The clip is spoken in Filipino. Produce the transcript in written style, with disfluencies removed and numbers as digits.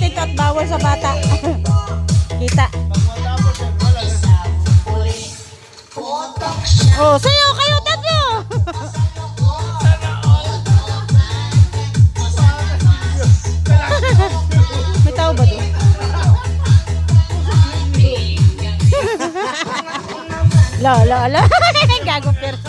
ito at bawal sa bata. Kita. Oh, sayo kayo tatlo. May tao ba doon? La. Gago perso.